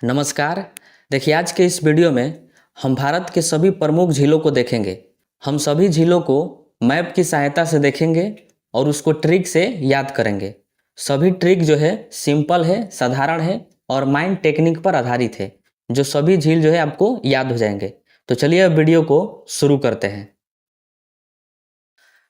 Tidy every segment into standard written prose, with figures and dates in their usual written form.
नमस्कार। देखिए, आज के इस वीडियो में हम भारत के सभी प्रमुख झीलों को देखेंगे। हम सभी झीलों को मैप की सहायता से देखेंगे और उसको ट्रिक से याद करेंगे। सभी ट्रिक जो है सिंपल है, साधारण है और माइंड टेक्निक पर आधारित है, जो सभी झील जो है आपको याद हो जाएंगे। तो चलिए अब वीडियो को शुरू करते हैं।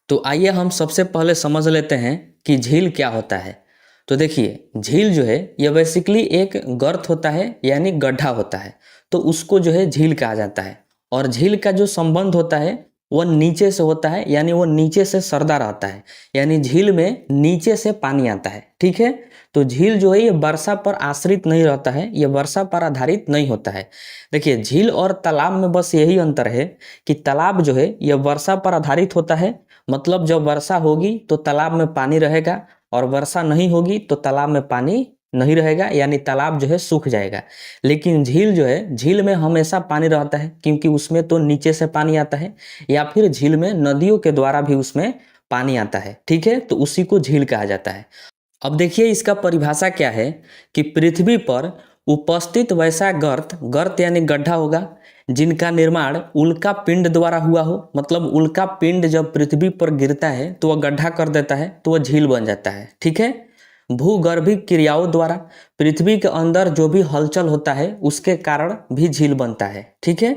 तो आइए हम सबसे पहले समझ लेते हैं कि झील क्या होता है। तो देखिए, झील जो है यह बेसिकली एक गर्त होता है, यानी गड्ढा होता है। तो उसको जो है झील कहा जाता है। और झील का जो संबंध होता है वह नीचे से होता है, यानी वो नीचे से सरदा रहता है, यानी झील में नीचे से पानी आता है। ठीक है। तो झील जो है ये वर्षा पर आश्रित नहीं रहता है, ये वर्षा पर आधारित नहीं होता है। देखिए, झील और तालाब में बस यही अंतर है कि तालाब जो है यह वर्षा पर आधारित होता है। मतलब जब वर्षा होगी तो तालाब में पानी रहेगा, और वर्षा नहीं होगी तो तालाब में पानी नहीं रहेगा, यानी तालाब जो है सूख जाएगा। लेकिन झील जो है, झील में हमेशा पानी रहता है, क्योंकि उसमें तो नीचे से पानी आता है, या फिर झील में नदियों के द्वारा भी उसमें पानी आता है। ठीक है। तो उसी को झील कहा जाता है। अब देखिए, इसका परिभाषा क्या है कि पृथ्वी पर उपस्थित वैसा गर्त, गर्त यानी गड्ढा होगा, जिनका निर्माण उल्का पिंड द्वारा हुआ हो। मतलब उल्का पिंड जब पृथ्वी पर गिरता है तो वह गड्ढा कर देता है, तो वह झील बन जाता है। ठीक है। भूगर्भिक क्रियाओं द्वारा पृथ्वी के अंदर जो भी हलचल होता है उसके कारण भी झील बनता है। ठीक है।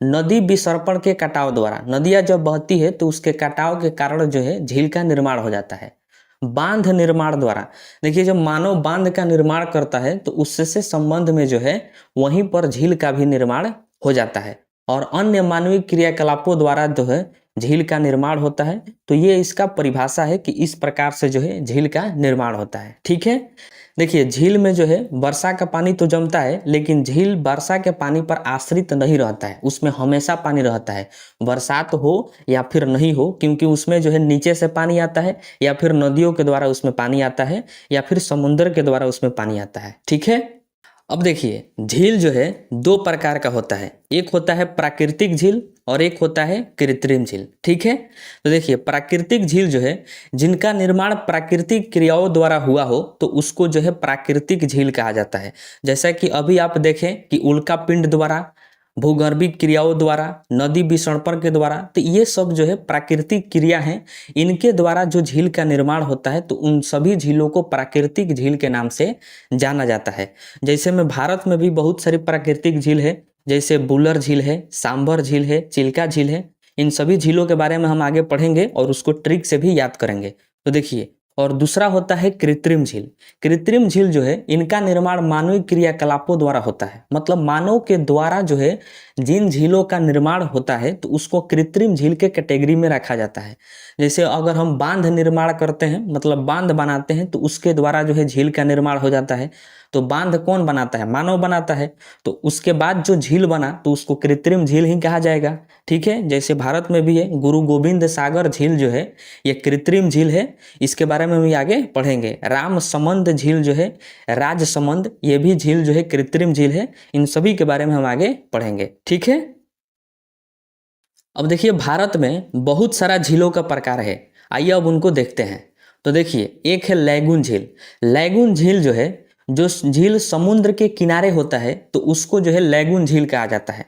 नदी विसर्पण के कटाव द्वारा, नदियां जब बहती है तो उसके कटाव के कारण जो है झील का निर्माण हो जाता है। बांध निर्माण द्वारा, देखिए जब मानव बांध का निर्माण करता है तो उससे संबंध में जो है वहीं पर झील का भी निर्माण हो जाता है। और अन्य मानवीय क्रियाकलापों द्वारा जो है झील का निर्माण होता है। तो ये इसका परिभाषा है कि इस प्रकार से जो है झील का निर्माण होता है। ठीक है। देखिए, झील में जो है वर्षा का पानी तो जमता है, लेकिन झील वर्षा के पानी पर आश्रित नहीं रहता है, उसमें हमेशा पानी रहता है, बरसात हो या फिर नहीं हो, क्योंकि उसमें जो है नीचे से पानी आता है, या फिर नदियों के द्वारा उसमें पानी आता है, या फिर समुद्र के द्वारा उसमें पानी आता है। ठीक है। अब देखिए, झील जो है दो प्रकार का होता है। एक होता है प्राकृतिक झील और एक होता है कृत्रिम झील। ठीक है। तो देखिए, प्राकृतिक झील जो है जिनका निर्माण प्राकृतिक क्रियाओं द्वारा हुआ हो तो उसको जो है प्राकृतिक झील कहा जाता है। जैसा कि अभी आप देखें कि उल्का पिंड द्वारा, भूगर्भिक क्रियाओं द्वारा, नदी विसर्पण के द्वारा, तो ये सब जो है प्राकृतिक क्रिया हैं। इनके द्वारा जो झील का निर्माण होता है तो उन सभी झीलों को प्राकृतिक झील के नाम से जाना जाता है। जैसे में भारत में भी बहुत सारी प्राकृतिक झील है, जैसे बुलर झील है, सांभर झील है, चिल्का झील है। इन सभी झीलों के बारे में हम आगे पढ़ेंगे और उसको ट्रिक से भी याद करेंगे। तो देखिए, और दूसरा होता है कृत्रिम झील। कृत्रिम झील जो है इनका निर्माण मानवीय क्रियाकलापों द्वारा होता है। मतलब मानव के द्वारा जो है जिन झीलों का निर्माण होता है तो उसको कृत्रिम झील के कैटेगरी में रखा जाता है। जैसे अगर हम बांध निर्माण करते हैं, मतलब बांध बनाते हैं, तो उसके द्वारा जो है झील का निर्माण हो जाता है। तो बांध कौन बनाता है? मानव बनाता है। तो उसके बाद जो झील बना तो उसको कृत्रिम झील ही कहा जाएगा। ठीक है। जैसे भारत में भी है गुरु गोविंद सागर झील जो है ये कृत्रिम झील है। इसके बारे में भी आगे पढ़ेंगे। रामसमंद झील जो है, राजसमंद, ये भी झील जो है कृत्रिम झील है। इन सभी के बारे में हम आगे पढ़ेंगे। ठीक है। अब देखिए, भारत में बहुत सारा झीलों का प्रकार है। आइए अब उनको देखते हैं। तो देखिए, एक है लैगून झील। लैगून झील जो है, जो झील समुद्र के किनारे होता है तो उसको जो है लैगून झील कहा जाता है।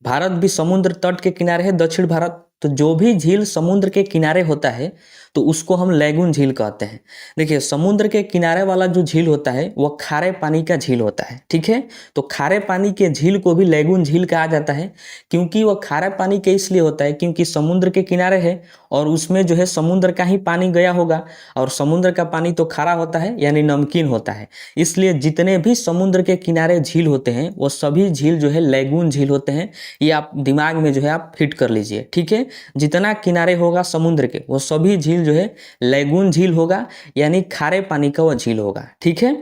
भारत भी समुद्र तट के किनारे है, दक्षिण भारत। तो जो भी झील समुद्र के किनारे होता है तो उसको हम लैगून झील कहते हैं। देखिए, समुद्र के किनारे वाला जो झील होता है वह खारे पानी का झील होता है। ठीक है। तो खारे पानी के झील को भी लैगून झील कहा जाता है, क्योंकि वह खारे पानी के इसलिए होता है क्योंकि समुद्र के किनारे है और उसमें जो है समुद्र का ही पानी गया होगा, और समुद्र का पानी तो खारा होता है, यानी नमकीन होता है। इसलिए जितने भी समुद्र के किनारे झील होते हैं वो सभी झील जो है लैगून झील होते हैं। ये आप दिमाग में जो है आप फिट कर लीजिए। ठीक है। जितना किनारे होगा समुद्र के वो सभी झील जो है लैगून झील होगा, यानी खारे पानी का वह झील होगा। ठीक है।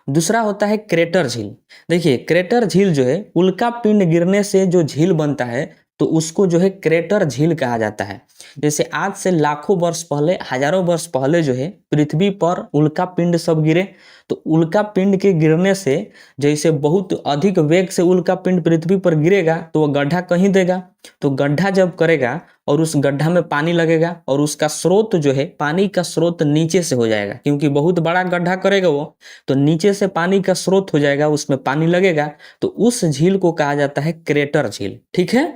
दूसरा होता है क्रेटर झील। देखिए, क्रेटर झील जो है उल्का पिंड गिरने से जो झील बनता है तो उसको जो है क्रेटर झील कहा जाता है। जैसे आज से लाखों वर्ष पहले, हजारों वर्ष पहले जो है पृथ्वी पर उल्का पिंड सब गिरे, तो उल्का पिंड के गिरने से जैसे बहुत अधिक वेग से उल्का पिंड पृथ्वी पर गिरेगा तो वह गड्ढा कहीं देगा, तो गड्ढा जब करेगा और उस गड्ढा में पानी लगेगा और उसका स्रोत जो है, पानी का स्रोत नीचे से हो जाएगा, क्योंकि बहुत बड़ा गड्ढा करेगा वो, तो नीचे से पानी का स्रोत हो जाएगा, उसमें पानी लगेगा, तो उस झील को कहा जाता है क्रेटर झील। ठीक है।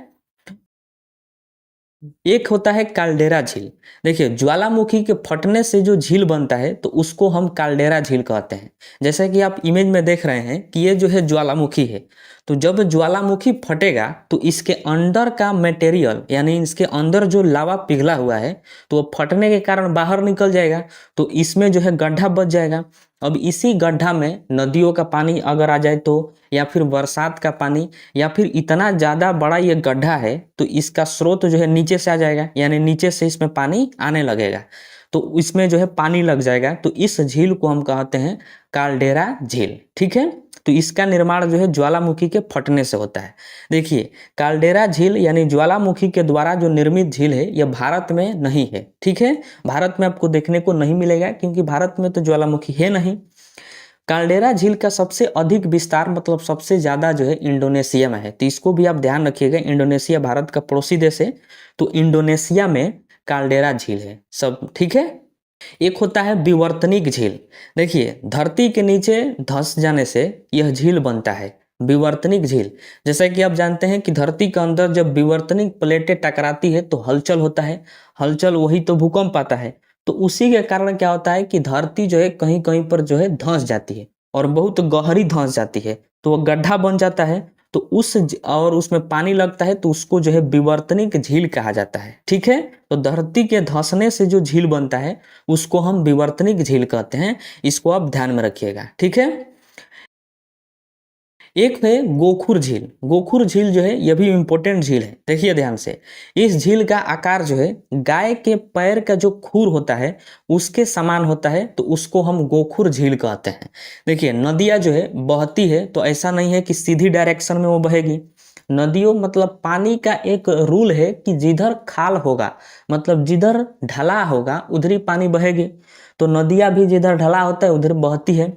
एक होता है काल्डेरा झील। देखिए ज्वालामुखी के फटने से जो झील बनता है तो उसको हम काल्डेरा झील कहते हैं। जैसा कि आप इमेज में देख रहे हैं कि ये जो है ज्वालामुखी है, तो जब ज्वालामुखी फटेगा तो इसके अंदर का मटेरियल यानी इसके अंदर जो लावा पिघला हुआ है तो वो फटने के कारण बाहर निकल जाएगा, तो इसमें जो है गड्ढा बच जाएगा। अब इसी गड्ढा में नदियों का पानी अगर आ जाए तो, या फिर बरसात का पानी, या फिर इतना ज़्यादा बड़ा ये गड्ढा है तो इसका स्रोत जो है नीचे से आ जाएगा, यानी नीचे से इसमें पानी आने लगेगा, तो इसमें जो है पानी लग जाएगा, तो इस झील को हम कहते हैं काल्डेरा झील। ठीक है। तो इसका निर्माण जो है ज्वालामुखी के फटने से होता है। देखिए काल्डेरा झील यानी ज्वालामुखी के द्वारा जो निर्मित झील है यह भारत में नहीं है। ठीक है। भारत में आपको देखने को नहीं मिलेगा क्योंकि भारत में तो ज्वालामुखी है नहीं। काल्डेरा झील का सबसे अधिक विस्तार मतलब सबसे ज़्यादा जो है इंडोनेशिया में है, तो इसको भी आप ध्यान रखिएगा। इंडोनेशिया भारत का पड़ोसी देश है, तो इंडोनेशिया में काल्डेरा झील है सब। ठीक है। एक होता है विवर्तनिक झील। देखिए धरती के नीचे धंस जाने से यह झील बनता है, विवर्तनिक झील। जैसा कि आप जानते हैं कि धरती के अंदर जब विवर्तनिक प्लेटें टकराती है तो हलचल होता है, हलचल वही तो भूकंप आता है, तो उसी के कारण क्या होता है कि धरती जो है कहीं कहीं पर जो है धंस जाती है और बहुत गहरी धंस जाती है, तो वह गड्ढा बन जाता है, तो और उसमें पानी लगता है, तो उसको जो है विवर्तनिक झील कहा जाता है। ठीक है। तो धरती के धंसने से जो झील बनता है उसको हम विवर्तनिक झील कहते हैं, इसको आप ध्यान में रखिएगा। ठीक है। एक है गोखुर झील। गोखुर झील जो है यह भी इम्पोर्टेंट झील है, देखिए ध्यान से। इस झील का आकार जो है गाय के पैर का जो खुर होता है उसके समान होता है, तो उसको हम गोखुर झील कहते हैं। देखिए नदियाँ जो है बहती है तो ऐसा नहीं है कि सीधी डायरेक्शन में वो बहेगी। नदियों मतलब पानी का एक रूल है कि जिधर खाल होगा मतलब जिधर ढला होगा उधर ही पानी बहेगी, तो नदियाँ भी जिधर ढला होता है उधर बहती है।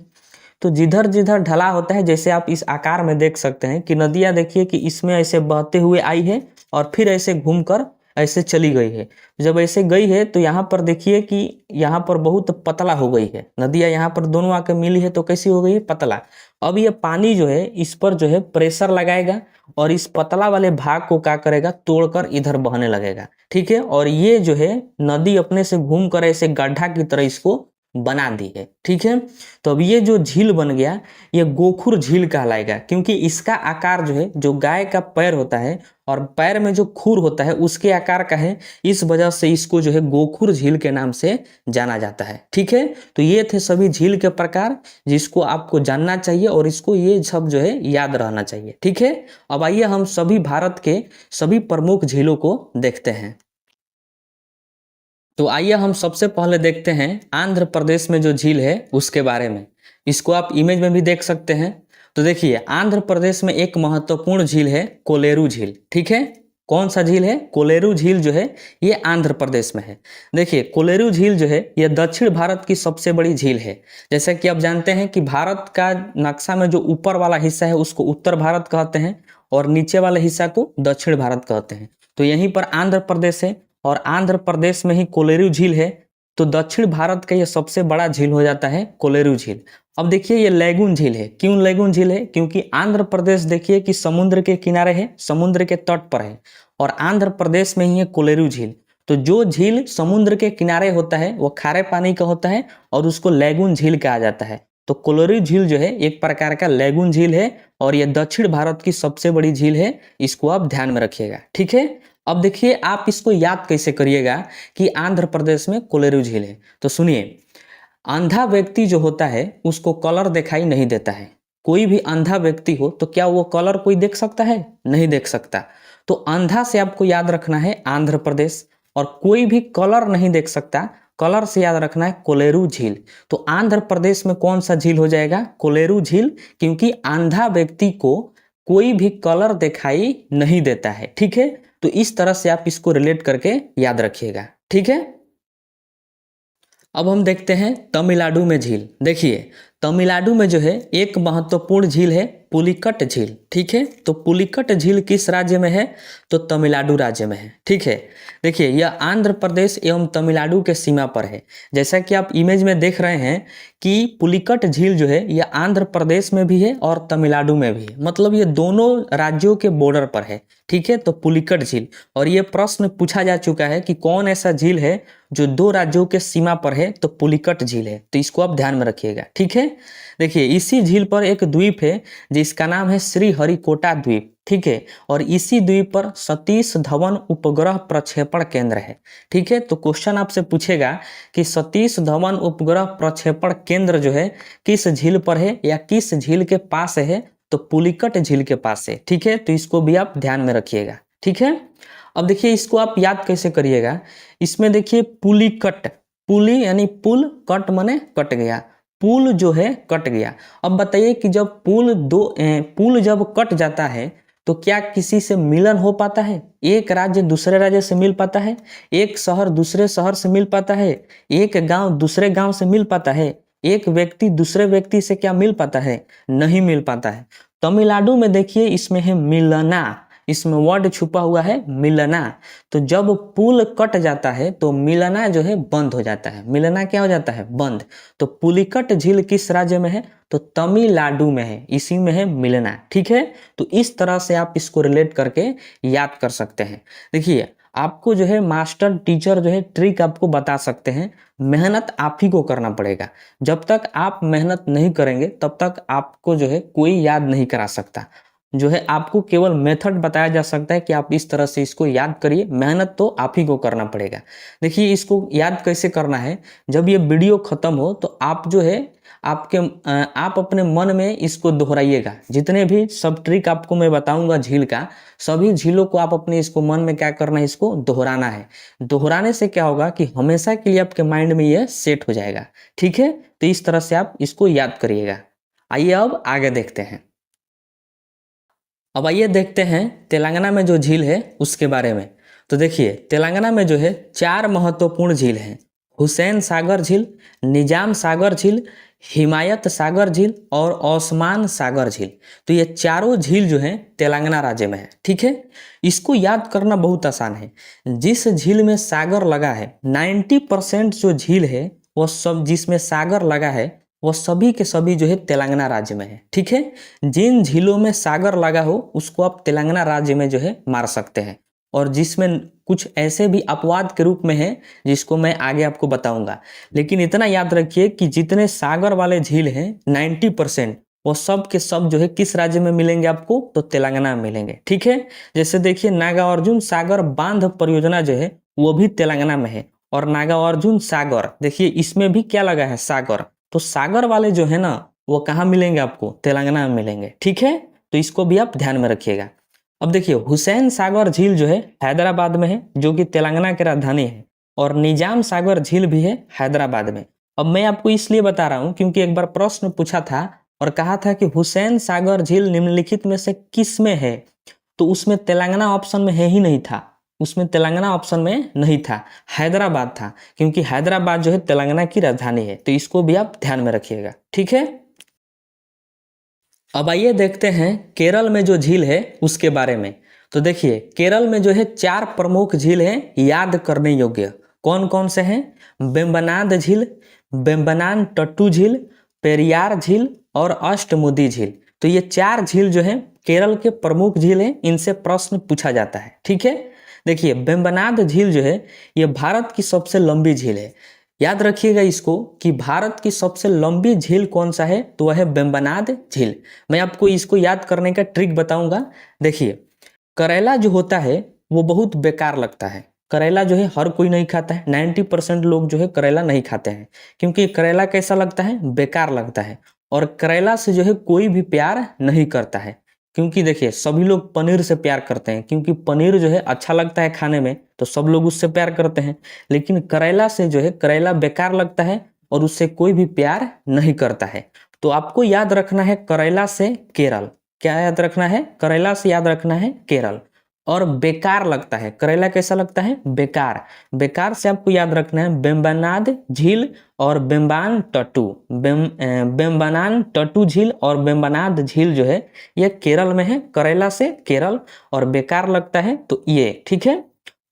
तो जिधर जिधर ढला होता है, जैसे आप इस आकार में देख सकते हैं कि नदियाँ देखिए कि इसमें ऐसे बहते हुए आई है और फिर ऐसे घूमकर ऐसे चली गई है। जब ऐसे गई है तो यहाँ पर देखिए कि यहाँ पर बहुत पतला हो गई है नदियाँ, यहाँ पर दोनों आकर मिली है तो कैसी हो गई है, पतला। अब ये पानी जो है इस पर जो है प्रेशर लगाएगा और इस पतला वाले भाग को क्या करेगा, तोड़कर इधर बहने लगेगा। ठीक है। और ये जो है नदी अपने से घूम कर ऐसे गड्ढा की तरह इसको बना दी है। ठीक है। तो अब ये जो झील बन गया ये गोखुर झील कहलाएगा, क्योंकि इसका आकार जो है जो गाय का पैर होता है और पैर में जो खुर होता है उसके आकार का है, इस वजह से इसको जो है गोखुर झील के नाम से जाना जाता है। ठीक है। तो ये थे सभी झील के प्रकार जिसको आपको जानना चाहिए और इसको ये सब जो है याद रहना चाहिए। ठीक है। अब आइए हम सभी भारत के सभी प्रमुख झीलों को देखते हैं। तो आइए हम सबसे पहले देखते हैं आंध्र प्रदेश में जो झील है उसके बारे में। इसको आप इमेज में भी देख सकते हैं। तो देखिए आंध्र प्रदेश में एक महत्वपूर्ण झील है कोलेरू झील। ठीक है। कौन सा झील है, कोलेरू झील जो है ये आंध्र प्रदेश में है। देखिए कोलेरू झील जो है यह दक्षिण भारत की सबसे बड़ी झील है। जैसा कि आप जानते हैं कि भारत का नक्शा में जो ऊपर वाला हिस्सा है उसको उत्तर भारत कहते हैं और नीचे वाले हिस्सा को दक्षिण भारत कहते हैं। तो यहीं पर आंध्र प्रदेश है और आंध्र प्रदेश में ही कोलेरू झील है, तो दक्षिण भारत का यह सबसे बड़ा झील हो जाता है कोलेरू झील। अब देखिए ये लैगून झील है। क्यों लैगून झील है, क्योंकि आंध्र प्रदेश देखिए कि समुद्र के किनारे है, समुद्र के तट पर है और आंध्र प्रदेश में ही है कोलेरू झील। तो जो झील समुद्र के किनारे होता है वो खारे पानी का होता है और उसको लैगून झील कहा जाता है। तो कोलेरू झील जो है एक प्रकार का लैगून झील है और यह दक्षिण भारत की सबसे बड़ी झील है, इसको आप ध्यान में रखिएगा। ठीक है। अब देखिए आप इसको याद कैसे करिएगा कि आंध्र प्रदेश में कोलेरू झील है। तो सुनिए, अंधा व्यक्ति जो होता है उसको कलर दिखाई नहीं देता है। कोई भी अंधा व्यक्ति हो तो क्या वो कलर कोई देख सकता है, नहीं देख सकता। तो अंधा से आपको याद रखना है आंध्र प्रदेश, और कोई भी कलर नहीं देख सकता, कलर से याद रखना है कोलेरू झील। तो आंध्र प्रदेश में कौन सा झील हो जाएगा, कोलेरू झील, क्योंकि अंधा व्यक्ति को कोई भी कलर दिखाई नहीं देता है। ठीक है, तो इस तरह से आप इसको रिलेट करके याद रखिएगा। ठीक है, अब हम देखते हैं तमिलनाडु में झील। देखिए तमिलनाडु में जो है एक महत्वपूर्ण झील है पुलिकट झील। ठीक है, तो पुलिकट झील किस राज्य में है? तो तमिलनाडु राज्य में है। ठीक है, देखिए यह आंध्र प्रदेश एवं तमिलनाडु के सीमा पर है। जैसा कि आप इमेज में देख रहे हैं कि पुलिकट झील जो है यह आंध्र प्रदेश में भी है और तमिलनाडु में भी है, मतलब ये दोनों राज्यों के बॉर्डर पर है। ठीक है, तो पुलिकट झील, और ये प्रश्न पूछा जा चुका है कि कौन ऐसा झील है जो दो राज्यों के सीमा पर है, तो पुलिकट झील है। तो इसको आप ध्यान में रखिएगा। ठीक है, देखिए इसी झील पर एक द्वीप है जिसका नाम है श्री हरिकोटा द्वीप। ठीक है, और इसी द्वीप पर सतीश धवन उपग्रह प्रक्षेपण केंद्र है। ठीक है, तो क्वेश्चन आपसे पूछेगा कि सतीश धवन उपग्रह प्रक्षेपण केंद्र जो है किस झील पर है या किस झील के पास है? तो पुलिकट झील के पास है। ठीक है, तो इसको भी आप ध्यान में रखिएगा। ठीक है, अब देखिए इसको आप याद कैसे करिएगा। इसमें देखिए पुलिकट, पुली यानी पुल, कट माने कट गया, पुल जो है कट गया। अब बताइए कि जब पुल जब कट जाता है तो क्या किसी से मिलन हो पाता है? एक राज्य दूसरे राज्य से मिल पाता है? एक शहर दूसरे शहर से मिल पाता है? एक गांव दूसरे गांव से मिल पाता है? एक व्यक्ति दूसरे व्यक्ति से क्या मिल पाता है? नहीं मिल पाता है। तमिलनाडु में देखिए इसमें है मिलना, इसमें वर्ड छुपा हुआ है मिलना। तो जब पुल कट जाता है तो मिलना जो है बंद हो जाता है। मिलना क्या हो जाता है? बंद। तो पुलिकट झील किस राज्य में है? तो तमिलनाडु में है, इसी में है मिलना। ठीक है, तो इस तरह से आप इसको रिलेट करके याद कर सकते हैं। देखिए आपको जो है मास्टर टीचर जो है ट्रिक आपको बता सकते हैं, मेहनत आप ही को करना पड़ेगा। जब तक आप मेहनत नहीं करेंगे तब तक आपको जो है कोई याद नहीं करा सकता। जो है आपको केवल मेथड बताया जा सकता है कि आप इस तरह से इसको याद करिए, मेहनत तो आप ही को करना पड़ेगा। देखिए इसको याद कैसे करना है, जब ये वीडियो खत्म हो तो आप जो है आप अपने मन में इसको दोहराइएगा। जितने भी सब ट्रिक आपको मैं बताऊंगा झील का, सभी झीलों को आप अपने इसको मन में क्या करना है, इसको दोहराना है। दोहराने से क्या होगा कि हमेशा के लिए आपके माइंड में ये सेट हो जाएगा। ठीक है, तो इस तरह से आप इसको याद करिएगा। आइए अब आगे देखते हैं। अब आइए देखते हैं तेलंगाना में जो झील है उसके बारे में। तो देखिए तेलंगाना में जो है 4 महत्वपूर्ण झील हैं। हुसैन सागर झील, निजाम सागर झील, हिमायत सागर झील और ओस्मान सागर झील। तो ये चारों झील जो हैं तेलंगाना राज्य में है। ठीक है, इसको याद करना बहुत आसान है। जिस झील में सागर लगा है 90% जो झील है वो सब जिसमें सागर लगा है वो सभी के सभी जो है तेलंगाना राज्य में है। ठीक है, जिन झीलों में सागर लगा हो उसको आप तेलंगाना राज्य में जो है मार सकते हैं, और जिसमें कुछ ऐसे भी अपवाद के रूप में है जिसको मैं आगे आपको बताऊंगा। लेकिन इतना याद रखिए कि जितने सागर वाले झील हैं 90% वो सब के सब जो है किस राज्य में मिलेंगे आपको? तो तेलंगाना में मिलेंगे। ठीक है, जैसे देखिए नागार्जुन सागर बांध परियोजना जो है वो भी तेलंगाना में है, और नागार्जुन सागर देखिए इसमें भी क्या लगा है? सागर। तो सागर वाले जो है ना वो कहाँ मिलेंगे आपको? तेलंगाना में मिलेंगे। ठीक है, तो इसको भी आप ध्यान में रखिएगा। अब देखिए हुसैन सागर झील जो है हैदराबाद में है, जो कि तेलंगाना की राजधानी है, और निजाम सागर झील भी है हैदराबाद में। अब मैं आपको इसलिए बता रहा हूँ क्योंकि एक बार प्रश्न पूछा था और कहा था कि हुसैन सागर झील निम्नलिखित में से किस में है? तो उसमें तेलंगाना ऑप्शन में है ही नहीं था, उसमें तेलंगाना ऑप्शन में नहीं था, हैदराबाद था, क्योंकि हैदराबाद जो है तेलंगाना की राजधानी है। तो इसको भी आप ध्यान में रखिएगा। ठीक है, अब आइए देखते हैं केरल में जो झील है उसके बारे में। तो देखिए केरल में जो है 4 प्रमुख झील हैं याद करने योग्य। कौन कौन से हैं? वेम्बनाड झील, वेम्बनाड टट्टू झील, पेरियार झील और अष्टमुदी झील। तो ये 4 झील जो है केरल के प्रमुख झील हैं, इनसे प्रश्न पूछा जाता है। ठीक है, देखिए वेम्बनाड झील जो है ये भारत की सबसे लंबी झील है। याद रखिएगा इसको कि भारत की सबसे लंबी झील कौन सा है? तो वह है वेम्बनाड झील। मैं आपको इसको याद करने का ट्रिक बताऊंगा। देखिए करेला जो होता है वो बहुत बेकार लगता है। करेला जो है हर कोई नहीं खाता है, 90% लोग जो है करेला नहीं खाते हैं, क्योंकि करेला कैसा लगता है? बेकार लगता है। और करेला से जो है कोई भी प्यार नहीं करता है, क्योंकि देखिए सभी लोग पनीर से प्यार करते हैं, क्योंकि पनीर जो है अच्छा लगता है खाने में, तो सब लोग उससे प्यार करते हैं। लेकिन करेला से जो है करेला बेकार लगता है और उससे कोई भी प्यार नहीं करता है। तो आपको याद रखना है करेला से केरल, क्या याद रखना है, करेला से याद रखना है केरल। और बेकार लगता है, करेला कैसा लगता है, बेकार। बेकार से आपको याद रखना है वेम्बनाड झील और बेम्बान टट्टू। बेम्बानान टट्टू झील और बेम्बनाड झील जो है ये केरल में है, करेला से केरल। और बेकार लगता है तो ये, ठीक है।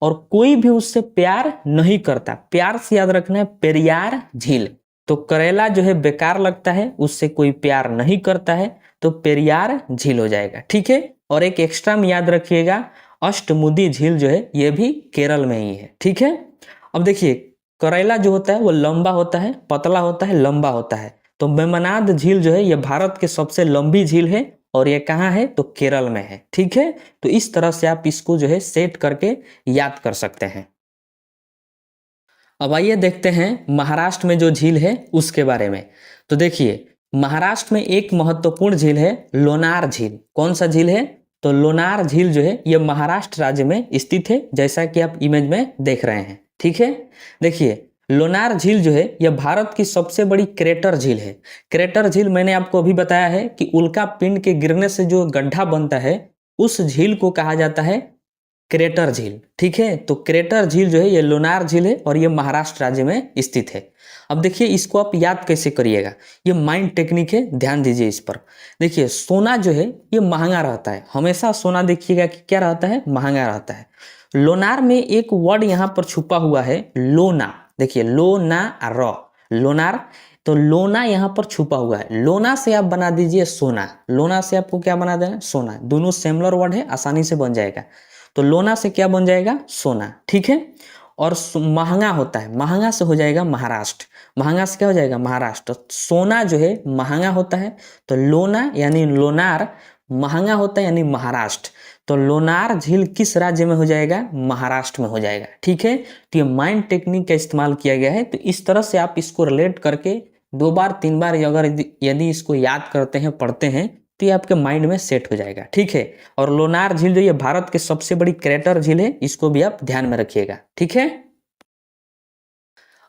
और कोई भी उससे प्यार नहीं करता, प्यार से याद रखना है पेरियार झील। तो करेला जो है बेकार लगता है, उससे कोई प्यार नहीं करता है, तो पेरियार झील हो जाएगा, ठीक है। और एक एक्स्ट्रा में याद रखिएगा अष्टमुदी झील जो है ये भी केरल में ही है, ठीक है। अब देखिए करेला जो होता है वो लंबा होता है, पतला होता है, लंबा होता है। तो वेम्बनाड झील जो है ये भारत के सबसे लंबी झील है और ये कहाँ है, तो केरल में है, ठीक है। तो इस तरह से आप इसको जो है सेट करके याद कर सकते हैं। अब आइए देखते हैं महाराष्ट्र में जो झील है उसके बारे में। तो देखिए महाराष्ट्र में एक महत्वपूर्ण झील है लोनार झील। कौन सा झील है, तो लोनार झील जो है ये महाराष्ट्र राज्य में स्थित है, जैसा कि आप इमेज में देख रहे हैं, ठीक है। देखिए लोनार झील जो है यह भारत की सबसे बड़ी क्रेटर झील है। क्रेटर झील मैंने आपको अभी बताया है कि उल्का पिंड के गिरने से जो गड्ढा बनता है उस झील को कहा जाता है क्रेटर झील, ठीक है। तो क्रेटर झील जो है ये लोनार झील है और ये महाराष्ट्र राज्य में स्थित है। अब देखिए इसको आप याद कैसे करिएगा, ये माइंड टेक्निक है, ध्यान दीजिए इस पर। देखिए सोना जो है ये महंगा रहता है, हमेशा सोना देखिएगा कि क्या रहता है, महंगा रहता है। लोनार में एक वर्ड यहाँ पर छुपा हुआ है लोना। देखिए लोना र, लोनार, तो लोना यहाँ पर छुपा हुआ है। लोना से आप बना दीजिए सोना, लोना से आपको क्या बना देना, सोना। दोनों सिमिलर वर्ड है, आसानी से बन जाएगा। तो लोना से क्या बन जाएगा, सोना, ठीक है। और महंगा होता है, महंगा से हो जाएगा महाराष्ट्र, महंगा से क्या हो जाएगा, महाराष्ट्र। तो सोना जो है महंगा होता है, तो लोना यानी लोनार महंगा होता है यानी महाराष्ट्र। तो लोनार झील किस राज्य में हो जाएगा, महाराष्ट्र में हो जाएगा, ठीक है। तो ये माइंड टेक्निक का इस्तेमाल किया गया है। तो इस तरह से आप इसको रिलेट करके 2 बार 3 बार अगर यदि इसको याद करते हैं, पढ़ते हैं, तो ये आपके माइंड में सेट हो जाएगा, ठीक है। और लोनार झील जो ये भारत की सबसे बड़ी क्रेटर झील है, इसको भी आप ध्यान में रखिएगा, ठीक है।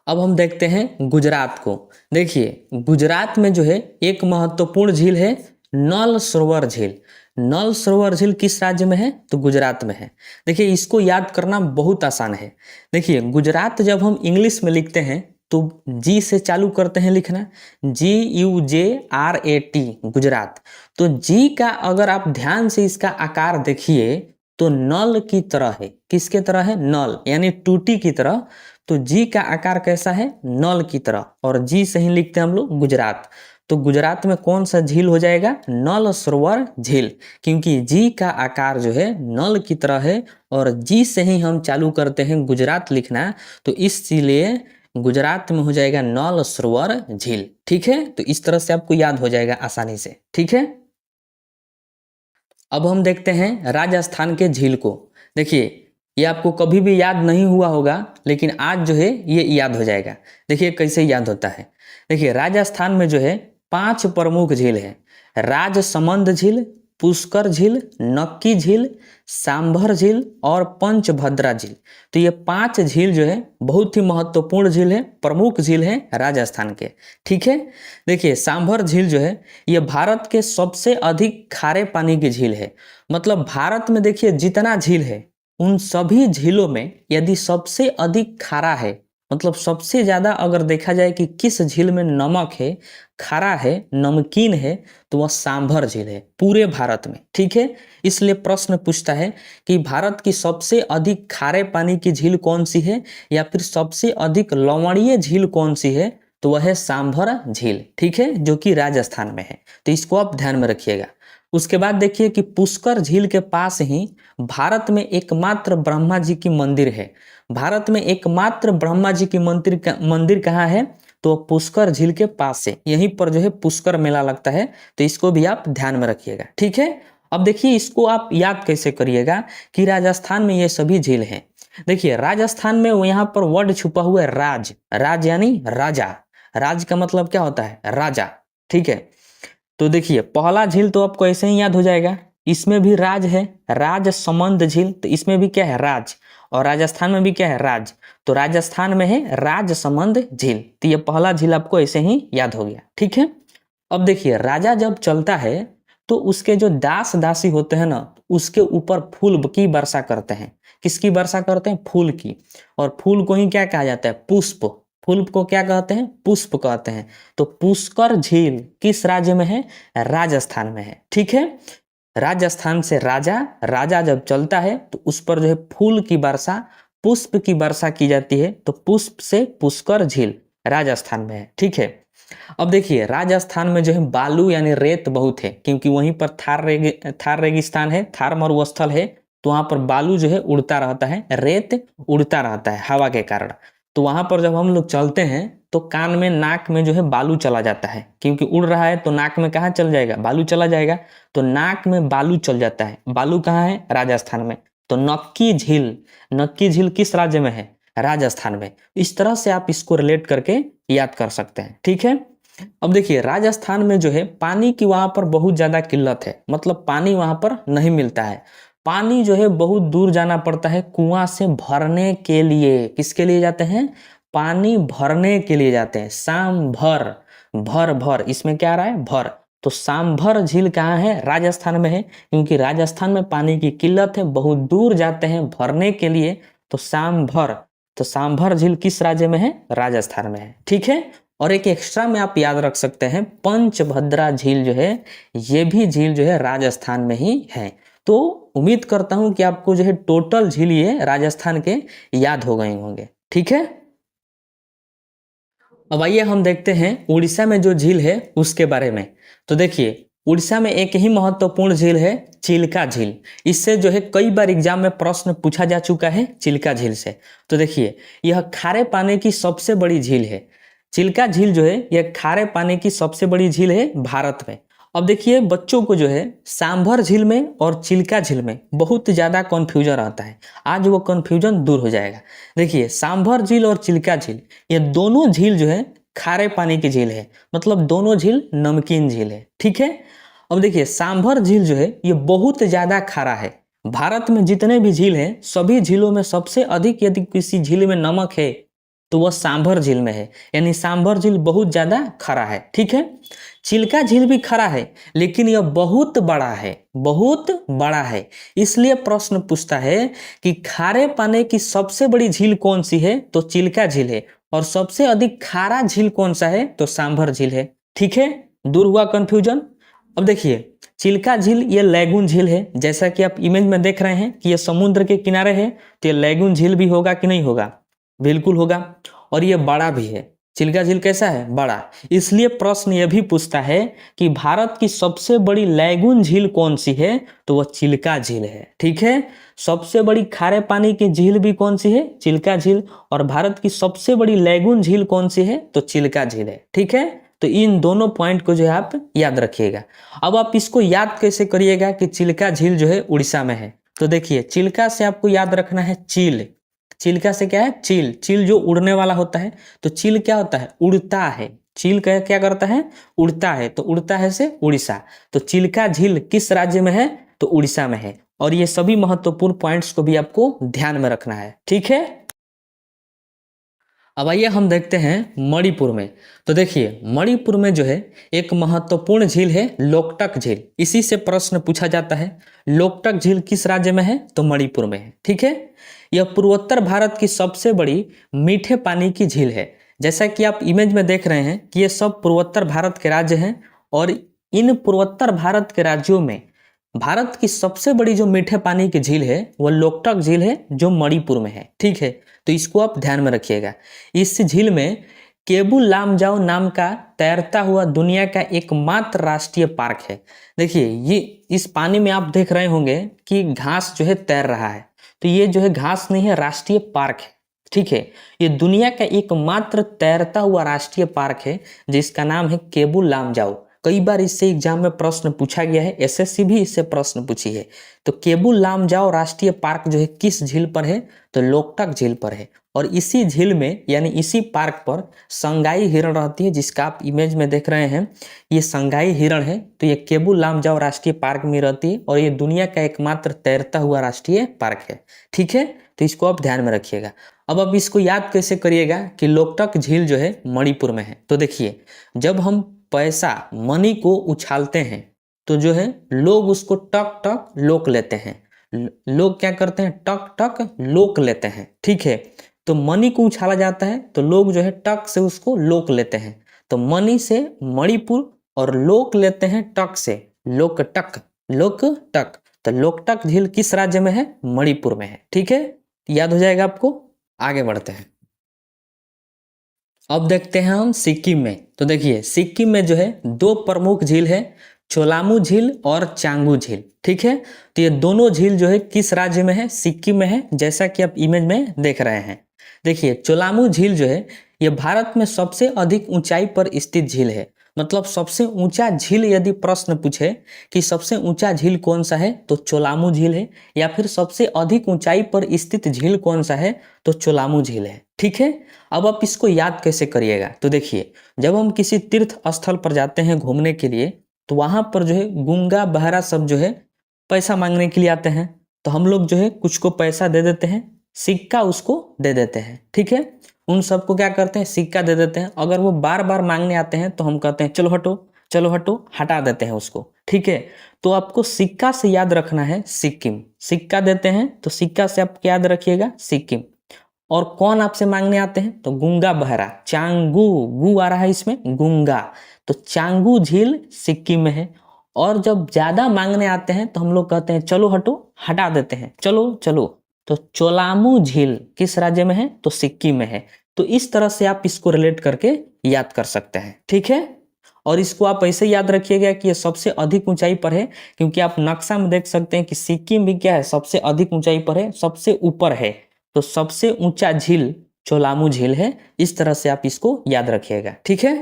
अब हम देखते हैं गुजरात को। देखिए गुजरात में जो है एक महत्वपूर्ण झील है नल सरोवर झील। नल सरोवर झील किस राज्य में है, तो गुजरात में है। देखिए इसको याद करना बहुत आसान है। देखिए गुजरात जब हम इंग्लिश में लिखते हैं तो जी से चालू करते हैं लिखना, GUJRAT, गुजरात। तो जी का अगर आप ध्यान से इसका आकार देखिए तो नल की तरह है। किसके तरह है, नल यानी टूटी की तरह। तो जी का आकार कैसा है, नल की तरह। और जी से ही लिखते हैं हम लोग गुजरात। तो गुजरात में कौन सा झील हो जाएगा, नल सरोवर झील, क्योंकि जी का आकार जो है नल की तरह है और जी से ही हम चालू करते हैं गुजरात लिखना। तो इसलिए गुजरात में हो जाएगा नल सरोवर झील, ठीक है। तो इस तरह से आपको याद हो जाएगा आसानी से, ठीक है। अब हम देखते हैं राजस्थान के झील को। देखिए ये आपको कभी भी याद नहीं हुआ होगा, लेकिन आज जो है ये याद हो जाएगा। देखिए कैसे याद होता है। देखिए राजस्थान में जो है 5 प्रमुख झील है, राजसमंद झील, पुष्कर झील, नक्की झील, सांभर झील और पंचभद्रा झील। तो ये 5 झील जो है बहुत ही महत्वपूर्ण झील है, प्रमुख झील है राजस्थान के, ठीक है। देखिए सांभर झील जो है ये भारत के सबसे अधिक खारे पानी की झील है। मतलब भारत में देखिए जितना झील है उन सभी झीलों में यदि सबसे अधिक खारा है, मतलब सबसे ज्यादा अगर देखा जाए कि किस झील में नमक है, खारा है, नमकीन है, तो वह सांभर झील है पूरे भारत में, ठीक है। इसलिए प्रश्न पूछता है कि भारत की सबसे अधिक खारे पानी की झील कौन सी है या फिर सबसे अधिक लवणीय झील कौन सी है, तो वह है सांभर झील, ठीक है, जो कि राजस्थान में है। तो इसको आप ध्यान में रखिएगा। उसके बाद देखिए कि पुष्कर झील के पास ही भारत में एकमात्र ब्रह्मा जी की मंदिर है। भारत में एकमात्र ब्रह्मा जी की मंदिर कहाँ है, तो पुष्कर झील के पास से, यहीं पर जो है पुष्कर मेला लगता है। तो इसको भी आप ध्यान में रखिएगा, ठीक है। अब देखिए इसको आप याद कैसे करिएगा कि राजस्थान में ये सभी झील हैं। देखिए राजस्थान में वो यहाँ पर वर्ड छुपा हुआ है राज, राज यानी राजा। राज का मतलब क्या होता है, राजा, ठीक है। तो देखिए पहला झील तो आपको ऐसे ही याद हो जाएगा, इसमें भी राज है, राजसमंद झील। तो इसमें भी क्या है, राज। और राजस्थान में भी क्या है, राज। तो राजस्थान में है राजसमंद झील। तो ये पहला झील आपको ऐसे ही याद हो गया, ठीक है। अब देखिए राजा जब चलता है तो उसके जो दास दासी होते हैं ना, उसके ऊपर फूल की वर्षा करते हैं। किसकी वर्षा करते हैं? फूल की। और फूल को ही क्या कहा जाता है? पुष्प। फूल को क्या कहते हैं? पुष्प कहते हैं। तो पुष्कर झील किस राज्य में है? राजस्थान में है। ठीक है, राजस्थान से राजा जब चलता है तो उस पर जो है फूल की वर्षा, पुष्प की वर्षा की जाती है। तो पुष्प से पुष्कर झील राजस्थान में है। ठीक है, अब देखिए राजस्थान में जो है बालू यानी रेत बहुत है, क्योंकि वहीं पर थार रेगिस्तान है, थार मरुस्थल है। तो वहां पर बालू जो है उड़ता रहता है, रेत उड़ता रहता है हवा के कारण। तो वहां पर जब हम लोग चलते हैं तो कान में, नाक में जो है बालू चला जाता है, क्योंकि उड़ रहा है तो नाक में कहाँ चल जाएगा? बालू चला जाएगा। तो नाक में बालू चल जाता है। बालू कहाँ है? राजस्थान में। तो नक्की झील किस राज्य में है? राजस्थान में। इस तरह से आप इसको रिलेट करके याद कर सकते हैं। ठीक है, अब देखिए राजस्थान में जो है पानी की वहां पर बहुत ज्यादा किल्लत है, मतलब पानी वहां पर नहीं मिलता है। पानी जो है बहुत दूर जाना पड़ता है कुआं से भरने के लिए। किसके लिए जाते हैं? पानी भरने के लिए जाते हैं। सांभर, भर भर, इसमें क्या आ रहा है? भर। तो सांभर झील कहाँ है? राजस्थान में है, क्योंकि राजस्थान में पानी की किल्लत है, बहुत दूर जाते हैं भरने के लिए। तो सांभर, तो सांभर झील किस राज्य में है? राजस्थान में है। ठीक है, और एक एक्स्ट्रा में आप याद रख सकते हैं, पंचभद्रा झील जो है, ये भी झील जो है राजस्थान में ही है। तो उम्मीद करता हूं कि आपको जो है टोटल झील ये राजस्थान के याद हो गए होंगे। ठीक है, अब आइए हम देखते हैं उड़ीसा में जो झील है उसके बारे में। तो देखिए उड़ीसा में एक ही महत्वपूर्ण झील है, चिल्का झील। इससे जो है कई बार एग्जाम में प्रश्न पूछा जा चुका है चिल्का झील से। तो देखिए यह खारे पानी की सबसे बड़ी झील है। चिल्का झील जो है यह खारे पानी की सबसे बड़ी झील है भारत में। अब देखिए बच्चों को जो है सांभर झील में और चिल्का झील में बहुत ज्यादा कंफ्यूजन रहता है, आज वो कंफ्यूजन दूर हो जाएगा। देखिए सांभर झील और चिल्का झील, ये दोनों झील जो है खारे पानी की झील है, मतलब दोनों झील नमकीन झील है। ठीक है, अब देखिए सांभर झील जो है ये बहुत ज्यादा खारा है। भारत में जितने भी झील हैं सभी झीलों में सबसे अधिक यदि किसी झील में नमक है तो वह सांभर झील में है, यानी सांभर झील बहुत ज्यादा खरा है। ठीक है, चिल्का झील भी खरा है, लेकिन यह बहुत बड़ा है, बहुत बड़ा है। इसलिए प्रश्न पूछता है कि खारे पानी की सबसे बड़ी झील कौन सी है? तो चिल्का झील है। और सबसे अधिक खारा झील कौन सा है? तो सांभर झील है। ठीक है, दूर हुआ कंफ्यूजन। अब देखिए चिल्का झील ये लैगून झील है, जैसा कि आप इमेज में देख रहे हैं कि ये समुद्र के किनारे है। तो ये लैगून झील भी होगा कि नहीं होगा? बिल्कुल होगा। और ये बड़ा भी है। चिल्का झील कैसा है? बड़ा। इसलिए प्रश्न यह भी पूछता है कि भारत की सबसे बड़ी लैगून झील कौन सी है? तो वह चिल्का झील है। ठीक है, सबसे बड़ी खारे पानी की झील भी कौन सी है? चिल्का झील। और भारत की सबसे बड़ी लैगून झील कौन सी है? तो चिल्का झील है। ठीक है, तो इन दोनों पॉइंट को जो है आप याद रखिएगा। अब आप इसको याद कैसे करिएगा कि चिल्का झील जो है उड़ीसा में है? तो देखिए चिल्का से आपको याद रखना है चील। चिल्का से क्या है? चील। चील जो उड़ने वाला होता है। तो चील क्या होता है? उड़ता है। चील क्या करता है? उड़ता है। तो उड़ता है से उड़ीसा। तो चिल्का झील किस राज्य में है? तो उड़ीसा में है। और ये सभी महत्वपूर्ण पॉइंट्स को भी आपको ध्यान में रखना है। ठीक है, अब आइए हम देखते हैं मणिपुर में। तो देखिए मणिपुर में जो है एक महत्वपूर्ण झील है लोकटक झील। इसी से प्रश्न पूछा जाता है, लोकटक झील किस राज्य में है? तो मणिपुर में है। ठीक है, यह पूर्वोत्तर भारत की सबसे बड़ी मीठे पानी की झील है। जैसा कि आप इमेज में देख रहे हैं कि ये सब पूर्वोत्तर भारत के राज्य हैं। और इन पूर्वोत्तर भारत के राज्यों में भारत की सबसे बड़ी जो मीठे पानी की झील है वह लोकटक झील है, जो मणिपुर में है। ठीक है, तो इसको आप ध्यान में रखिएगा। इस झील में केबुल लामजाओ नाम का तैरता हुआ दुनिया का एकमात्र राष्ट्रीय पार्क है। देखिए ये इस पानी में आप देख रहे होंगे कि घास जो है तैर रहा है। तो ये जो है घास नहीं है, राष्ट्रीय पार्क है। ठीक है, ये दुनिया का एकमात्र तैरता हुआ राष्ट्रीय पार्क है जिसका नाम है केबुल लामजाओ। कई बार इससे एग्जाम में प्रश्न पूछा गया है, एसएससी भी इससे प्रश्न पूछी है। तो केबुल लामजाओ राष्ट्रीय पार्क जो है किस झील पर है? तो लोकटक झील पर है। और इसी झील में यानी इसी पार्क पर संगाई हिरण रहती है, जिसका आप इमेज में देख रहे हैं। ये संगाई हिरण है। तो ये केबुल लामजाओ राष्ट्रीय पार्क में रहती है और ये दुनिया का एकमात्र तैरता हुआ राष्ट्रीय पार्क है। ठीक है, तो इसको आप ध्यान में रखिएगा। अब आप इसको याद कैसे करिएगा कि लोकटक झील जो है मणिपुर में है? तो देखिए जब हम पैसा मनी को उछालते हैं तो जो है लोग उसको टक टक लोक लेते हैं। लोग क्या करते हैं, टक टक लोक लेते हैं, ठीक है। तो मणि को उछाला जाता है तो लोग जो है टक से उसको लोक लेते हैं। तो मणि से मणिपुर और लोक लेते हैं टक से लोकटक, लोकटक। तो लोकटक झील किस राज्य में है, मणिपुर में है, ठीक है। याद हो जाएगा आपको। आगे बढ़ते हैं। अब देखते हैं हम सिक्किम में। तो देखिए सिक्किम में जो है दो प्रमुख झील है, चोलामू झील और चांगू झील, ठीक है। तो ये दोनों झील जो है किस राज्य में है, सिक्किम में है, जैसा कि आप इमेज में देख रहे हैं। देखिए चोलामू झील जो है ये भारत में सबसे अधिक ऊंचाई पर स्थित झील है। मतलब सबसे ऊंचा झील यदि प्रश्न पूछे कि सबसे ऊंचा झील कौन सा है तो चोलामू झील है, या फिर सबसे अधिक ऊंचाई पर स्थित झील कौन सा है तो चोलामू झील है, ठीक है। अब आप इसको याद कैसे करिएगा, तो देखिए जब हम किसी तीर्थ स्थल पर जाते हैं घूमने के लिए तो वहां पर जो है गूंगा बहरा सब जो है पैसा मांगने के लिए आते हैं। तो हम लोग जो है कुछ को पैसा दे देते हैं, सिक्का उसको दे देते हैं, ठीक है। उन सबको क्या करते हैं, सिक्का दे देते हैं। अगर वो बार बार मांगने आते हैं तो हम कहते हैं चलो हटो चलो हटो, हटा देते हैं उसको, ठीक है। तो आपको सिक्का से याद रखना है सिक्किम। सिक्का देते हैं तो सिक्का से आप याद रखिएगा सिक्किम। और कौन आपसे मांगने आते हैं तो गूंगा बहरा, चांगू, गू आ रहा है इसमें, गूंगा। तो चांगू झील सिक्किम में है। और जब ज्यादा मांगने आते हैं तो हम लोग कहते हैं चलो हटो, हटा देते हैं, चलो चलो। तो चोलामू झील किस राज्य में है तो सिक्किम में है। तो इस तरह से आप इसको रिलेट करके याद कर सकते हैं, ठीक है। और इसको आप ऐसे याद रखिएगा कि ये सबसे अधिक ऊंचाई पर है, क्योंकि आप नक्शा में देख सकते हैं कि सिक्किम भी क्या है, सबसे अधिक ऊंचाई पर है, सबसे ऊपर है। तो सबसे ऊंचा झील चोलामू झील है। इस तरह से आप इसको याद रखिएगा, ठीक है।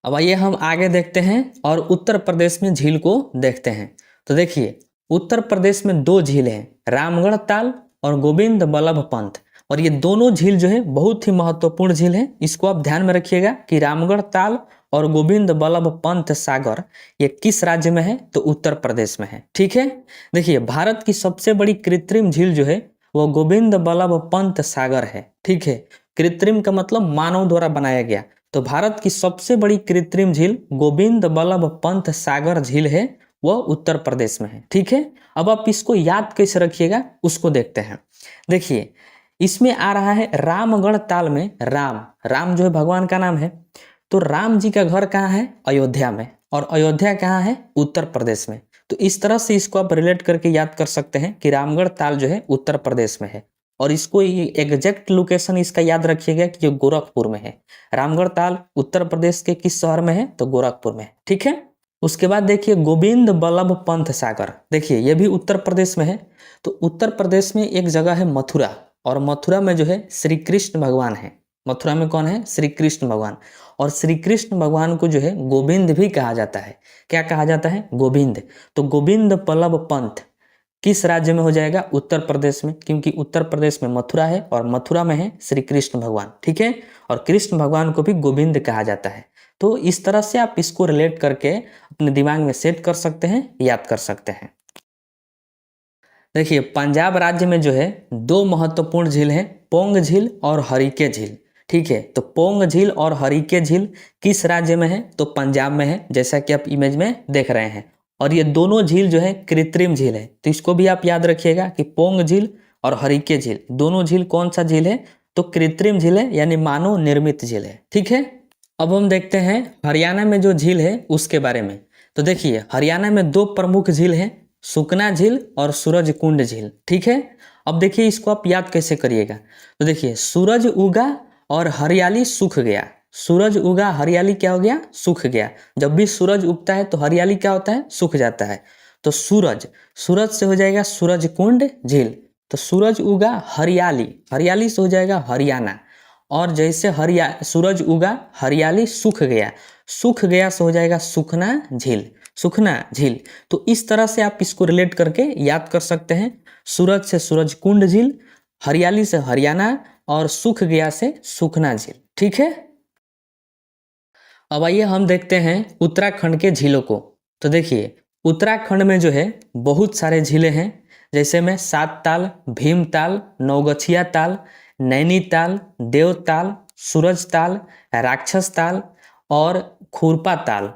अब आइए हम आगे देखते हैं और उत्तर प्रदेश में झील को देखते हैं। तो देखिए उत्तर प्रदेश में दो झील हैं, रामगढ़ ताल और गोविंद बल्लभ पंत। और ये दोनों झील जो है बहुत ही महत्वपूर्ण झील है। इसको आप ध्यान में रखिएगा कि रामगढ़ ताल और गोविंद बल्लभ पंत सागर ये किस राज्य में है तो उत्तर प्रदेश में है, ठीक है। देखिए भारत की सबसे बड़ी कृत्रिम झील जो है वो गोविंद बल्लभ पंत सागर है, ठीक है। कृत्रिम का मतलब मानव द्वारा बनाया गया। तो भारत की सबसे बड़ी कृत्रिम झील गोविंद बल्लभ पंत सागर झील है, वह उत्तर प्रदेश में है, ठीक है। अब आप इसको याद कैसे रखिएगा उसको देखते हैं। देखिए इसमें आ रहा है रामगढ़ ताल में, राम, राम जो है भगवान का नाम है। तो राम जी का घर कहाँ है, अयोध्या में। और अयोध्या कहाँ है, उत्तर प्रदेश में। तो इस तरह से इसको आप रिलेट करके याद कर सकते हैं कि रामगढ़ ताल जो है उत्तर प्रदेश में है। और इसको एग्जैक्ट लोकेशन इसका याद रखिएगा कि ये गोरखपुर में है। रामगढ़ ताल उत्तर प्रदेश के किस शहर में है तो गोरखपुर में है, ठीक है। उसके बाद देखिए गोविंद बल्लभ पंत सागर, देखिए ये भी उत्तर प्रदेश में है। तो उत्तर प्रदेश में एक जगह है मथुरा, और मथुरा में जो है श्री कृष्ण भगवान है। मथुरा में कौन है, श्री कृष्ण भगवान। और श्री कृष्ण भगवान को जो है गोविंद भी कहा जाता है। क्या कहा जाता है, गोविंद। तो गोविंद बल्लभ पंत किस राज्य में हो जाएगा, उत्तर प्रदेश में, क्योंकि उत्तर प्रदेश में मथुरा है और मथुरा में है श्री कृष्ण भगवान, ठीक है। और कृष्ण भगवान को भी गोविंद कहा जाता है। तो इस तरह से आप इसको रिलेट करके अपने दिमाग में सेट कर सकते हैं, याद कर सकते हैं। देखिए पंजाब राज्य में जो है दो महत्वपूर्ण झील हैं, पोंग झील और हरिके झील, ठीक है। तो पोंग झील और हरिके झील किस राज्य में है तो पंजाब में है, जैसा कि आप इमेज में देख रहे हैं। और ये दोनों झील जो है कृत्रिम झील है। तो इसको भी आप याद रखिएगा कि पोंग झील और हरिके झील दोनों झील कौन सा झील है तो कृत्रिम झील है, यानी मानव निर्मित झील है, ठीक है। अब हम देखते हैं हरियाणा में जो झील है उसके बारे में। तो देखिए हरियाणा में दो प्रमुख झील हैं, सुकना झील और सूरज कुंड झील, ठीक है। अब देखिए इसको आप याद कैसे करिएगा। तो देखिए सूरज उगा और हरियाली सूख गया। सूरज उगा, हरियाली क्या हो गया, सूख गया। जब भी सूरज उगता है तो हरियाली क्या होता है, सूख जाता है। तो सूरज, सूरज से हो जाएगा सूरज कुंड झील। तो सूरज उगा, हरियाली, हरियाली से हो जाएगा हरियाणा। और जैसे सूरज उगा, हरियाली सूख गया, सूख गया से हो जाएगा सुखना झील, सुखना झील। तो इस तरह से आप इसको रिलेट करके याद कर सकते हैं। सूरज से सूरज कुंड झील, हरियाली से हरियाणा, और सूख गया से सुखना झील, ठीक है। अब आइए हम देखते हैं उत्तराखंड के झीलों को। तो देखिए उत्तराखंड में जो है बहुत सारे झीलें हैं, जैसे में सात ताल, भीमताल, नौगछिया ताल, नैनीताल, देवताल, सूरज ताल, राक्षस ताल और खुरपा ताल।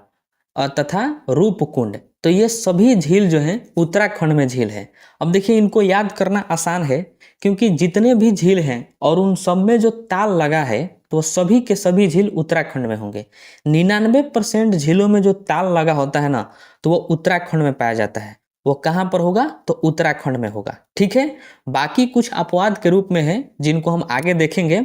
और तथा रूपकुंड। तो ये सभी झील जो हैं उत्तराखंड में झील हैं। अब देखिए इनको याद करना आसान है क्योंकि जितने भी झील हैं और उन सब में जो ताल लगा है तो वो सभी के सभी झील उत्तराखंड में होंगे। 99% झीलों में जो ताल लगा होता है ना तो वो उत्तराखंड में पाया जाता है। वो कहाँ पर होगा तो उत्तराखंड में होगा। ठीक है, बाकी कुछ अपवाद के रूप में है जिनको हम आगे देखेंगे,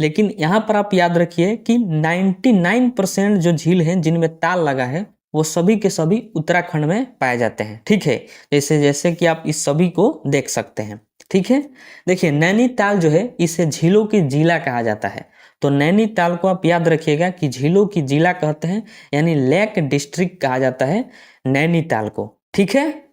लेकिन यहाँ पर आप याद रखिए कि 99% जो झील हैं जिनमें ताल लगा है वो सभी के सभी उत्तराखंड में पाए जाते हैं। ठीक है, जैसे जैसे कि आप इस सभी को देख सकते हैं। ठीक है, देखिए नैनीताल जो है इसे झीलों की जिला कहा जाता है। तो नैनीताल को आप याद रखिएगा कि झीलों की जिला कहते हैं, यानी लेक डिस्ट्रिक्ट कहा जाता है नैनीताल को। ठीक है,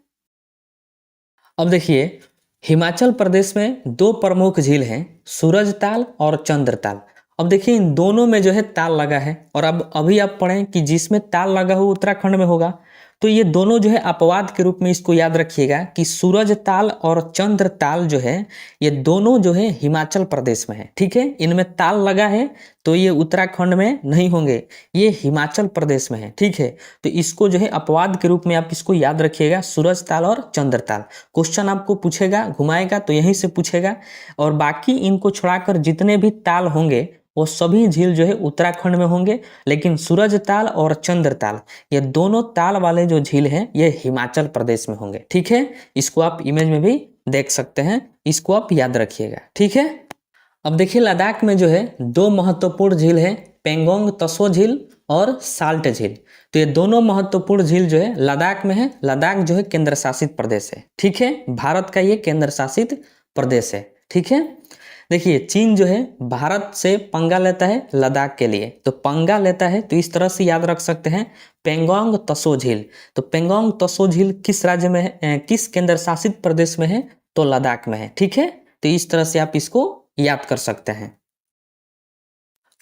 अब देखिए हिमाचल प्रदेश में दो प्रमुख झील हैं, सूरजताल और चंद्रताल। अब देखिए इन दोनों में जो है ताल लगा है, और अब अभी आप पढ़ें कि जिसमें ताल लगा हो उत्तराखंड में होगा। तो ये दोनों जो है अपवाद के रूप में इसको याद रखिएगा कि सूरजताल और चंद्रताल जो है ये दोनों जो है हिमाचल प्रदेश में है। ठीक है, इनमें ताल लगा है तो ये उत्तराखंड में नहीं होंगे, ये हिमाचल प्रदेश में है। ठीक है, तो इसको जो है अपवाद के रूप में आप इसको याद रखिएगा, सूरजताल और चंद्रताल। क्वेश्चन आपको पूछेगा, घुमाएगा तो यहीं से पूछेगा, और बाकी इनको छोड़ाकर जितने भी ताल होंगे वो सभी झील जो है उत्तराखंड में होंगे, लेकिन सूरजताल और चंद्रताल ये दोनों ताल वाले जो झील हैं ये हिमाचल प्रदेश में होंगे। ठीक है, इसको आप इमेज में भी देख सकते हैं, इसको आप याद रखिएगा। ठीक है, अब देखिए लद्दाख में जो है दो महत्वपूर्ण झील है, पेंगोंग तसो झील और साल्ट झील। तो ये दोनों महत्वपूर्ण झील जो है लद्दाख में है। लद्दाख जो है केंद्र शासित प्रदेश है। ठीक है, भारत का ये केंद्र शासित प्रदेश है। ठीक है, देखिए चीन जो है भारत से पंगा लेता है लद्दाख के लिए, तो पंगा लेता है तो इस तरह से याद रख सकते हैं, पेंगोंग तसो झील। तो पेंगोंग तसो झील किस राज्य में है, किस केंद्र शासित प्रदेश में है, तो लद्दाख में है। ठीक है, तो इस तरह से आप इसको याद कर सकते हैं।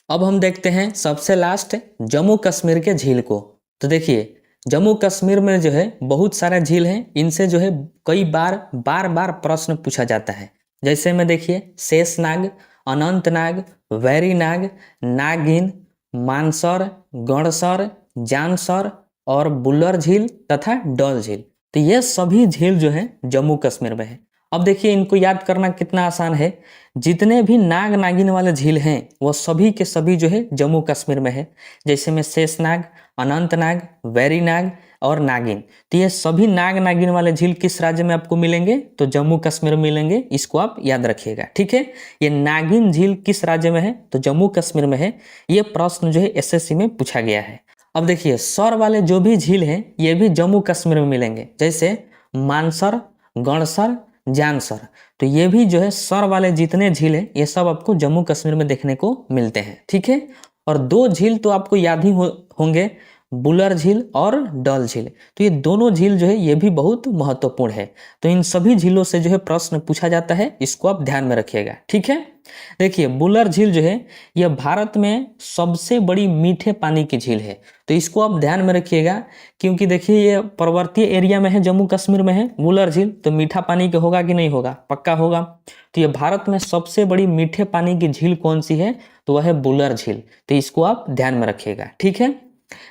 अब हम देखते हैं सबसे लास्ट जम्मू कश्मीर के झील को। तो देखिए जम्मू कश्मीर में जो है बहुत सारे झील हैं, इनसे जो है कई बार प्रश्न पूछा जाता है। जैसे में देखिए शेषनाग, अनंतनाग, वैरीनाग, नागिन, मानसर, गणसर, जानसर और बुल्लर झील तथा डल झील। तो ये सभी झील जो हैं जम्मू कश्मीर में है। अब देखिए इनको याद करना कितना आसान है, जितने भी नाग नागिन वाले झील हैं वो सभी के सभी जो है जम्मू कश्मीर में है। जैसे में शेषनाग, अनंतनाग, वैरीनाग और नागिन। तो ये सभी नाग नागिन वाले झील किस राज्य में आपको मिलेंगे, तो जम्मू कश्मीर में मिलेंगे, इसको आप याद रखिएगा। ठीक है, ये नागिन झील किस राज्य में है, तो जम्मू कश्मीर में है। ये प्रश्न जो है एसएससी में पूछा गया है। अब देखिए सौर वाले जो भी झील हैं ये भी जम्मू कश्मीर में मिलेंगे, जैसे मानसर, गणसर, जानसर। तो ये भी जो है सौर वाले जितने झील हैं ये सब आपको जम्मू कश्मीर में देखने को मिलते हैं। ठीक है, और दो झील तो आपको याद ही होंगे, बुलर झील और डल झील। तो ये दोनों झील जो है ये भी बहुत महत्वपूर्ण है। तो इन सभी झीलों से जो है प्रश्न पूछा जाता है, इसको आप ध्यान में रखिएगा। ठीक है, देखिए बुलर झील जो है यह भारत में सबसे बड़ी मीठे पानी की झील है। तो इसको आप ध्यान में रखिएगा, क्योंकि देखिए ये पर्वतीय एरिया में है, जम्मू कश्मीर में है बुलर झील, तो मीठा पानी का होगा कि नहीं होगा, पक्का होगा। तो ये भारत में सबसे बड़ी मीठे पानी की झील कौन सी है, तो वह है बुलर झील। तो इसको आप ध्यान में रखिएगा। ठीक है,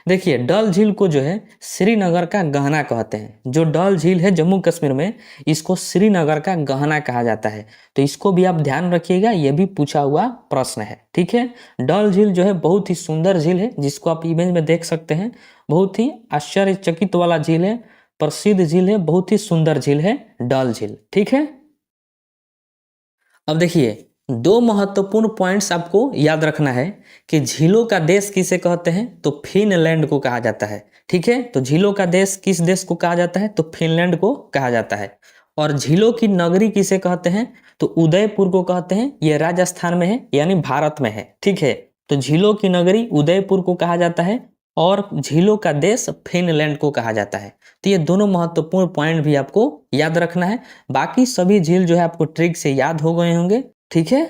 देखिए डल झील को जो है श्रीनगर का गहना कहते हैं। जो डल झील है जम्मू कश्मीर में, इसको श्रीनगर का गहना कहा जाता है। तो इसको भी आप ध्यान रखिएगा, यह भी पूछा हुआ प्रश्न है। ठीक है, डल झील जो है बहुत ही सुंदर झील है, जिसको आप इमेज में देख सकते हैं। बहुत ही आश्चर्यचकित वाला झील है, प्रसिद्ध झील है, बहुत ही सुंदर झील है डल झील। ठीक है, अब देखिए दो महत्वपूर्ण पॉइंट्स आपको याद रखना है कि झीलों का देश किसे कहते हैं, तो फिनलैंड को कहा जाता है। ठीक है, तो झीलों का देश किस देश को कहा जाता है, तो फिनलैंड को कहा जाता है। और झीलों की नगरी किसे कहते हैं, तो उदयपुर को कहते हैं। यह राजस्थान में है, यानी भारत में है। ठीक है, तो झीलों की नगरी उदयपुर को कहा जाता है और झीलों का देश फिनलैंड को कहा जाता है। तो ये दोनों महत्वपूर्ण पॉइंट भी आपको याद रखना है। बाकी सभी झील जो है आपको ट्रिक से याद हो गए होंगे। ठीक है,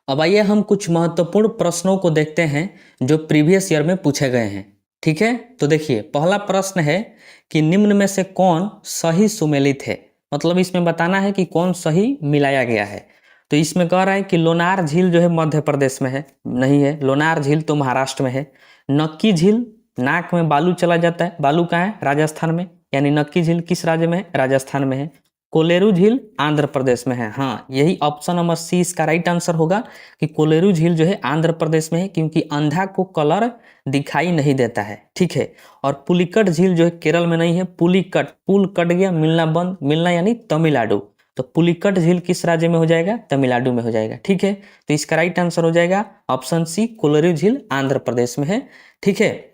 अब आइए हम कुछ महत्वपूर्ण प्रश्नों को देखते हैं जो प्रीवियस ईयर में पूछे गए हैं। ठीक है, तो देखिए पहला प्रश्न है कि निम्न में से कौन सही सुमेलित है, मतलब इसमें बताना है कि कौन सही मिलाया गया है। तो इसमें कह रहा है कि लोनार झील जो है मध्य प्रदेश में है, नहीं है। लोनार झील तो महाराष्ट्र में है। नक्की झील नाक में बालू चला जाता है। बालू कहाँ है? राजस्थान में। यानी नक्की झील किस राज्य में है? राजस्थान में है। कोलेरू झील आंध्र प्रदेश में है। हाँ, यही ऑप्शन नंबर सी इसका राइट आंसर होगा कि कोलेरू झील जो है आंध्र प्रदेश में है, क्योंकि अंधा को कलर दिखाई नहीं देता है। ठीक है। और पुलिकट झील जो है केरल में नहीं है। पुलिकट, पुल कट गया, मिलना बंद, मिलना यानी तमिलनाडु। तो पुलिकट झील किस राज्य में हो जाएगा? तमिलनाडु में हो जाएगा। ठीक है। तो इसका राइट आंसर हो जाएगा ऑप्शन सी, कोलेरू झील आंध्र प्रदेश में है। ठीक है।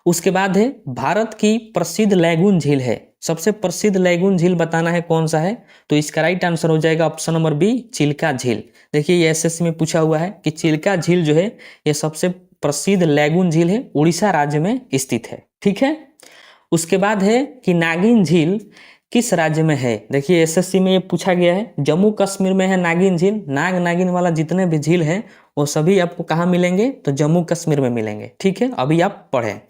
उसके बाद है भारत की प्रसिद्ध लैगून झील है। सबसे प्रसिद्ध लैगून झील बताना है कौन सा है? तो इसका राइट आंसर हो जाएगा ऑप्शन नंबर बी, चिल्का झील। देखिए ये एसएससी में पूछा हुआ है कि चिल्का झील जो है ये सबसे प्रसिद्ध लैगून झील है, उड़ीसा राज्य में स्थित है। ठीक है। उसके बाद है कि नागिन झील किस राज्य में है? देखिए एसएससी में ये पूछा गया है। जम्मू कश्मीर में है नागिन झील। नाग नागिन वाला जितने भी झील हैं वो सभी आपको कहाँ मिलेंगे? तो जम्मू कश्मीर में मिलेंगे। ठीक है, अभी आप पढ़ें।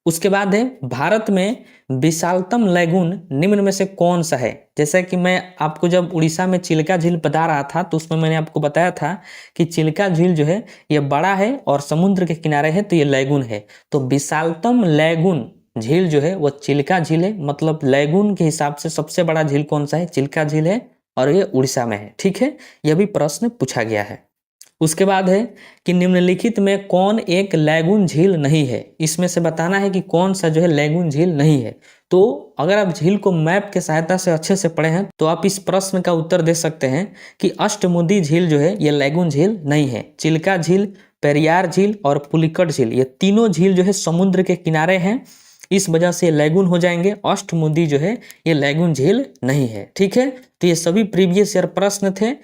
उसके बाद है भारत में विशालतम लैगून निम्न में से कौन सा है? जैसे कि मैं आपको जब उड़ीसा में चिल्का झील बता रहा था तो उसमें मैंने आपको बताया था कि चिल्का झील जो है ये बड़ा है और समुद्र के किनारे है, तो ये लैगून है। तो विशालतम लैगून झील जो है वो चिल्का झील है। मतलब लैगून के हिसाब से सबसे बड़ा झील कौन सा है? चिल्का झील है, और ये उड़ीसा में है। ठीक है, यह भी प्रश्न पूछा गया है। उसके बाद है कि निम्नलिखित में कौन एक लैगून झील नहीं है? इसमें से बताना है कि कौन सा जो है लैगून झील नहीं है। तो अगर आप झील को मैप के सहायता से अच्छे से पढ़े हैं तो आप इस प्रश्न का उत्तर दे सकते हैं कि अष्टमुदी झील जो है ये लैगून झील नहीं है। चिल्का झील, पेरियार झील और पुलिकट झील, ये तीनों झील जो है समुद्र के किनारे हैं, इस वजह से लैगून हो जाएंगे। अष्टमुदी जो है ये लैगून झील नहीं है। ठीक है। तो ये सभी प्रीवियस ईयर प्रश्न थे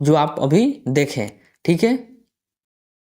जो आप अभी देखें। ठीक है।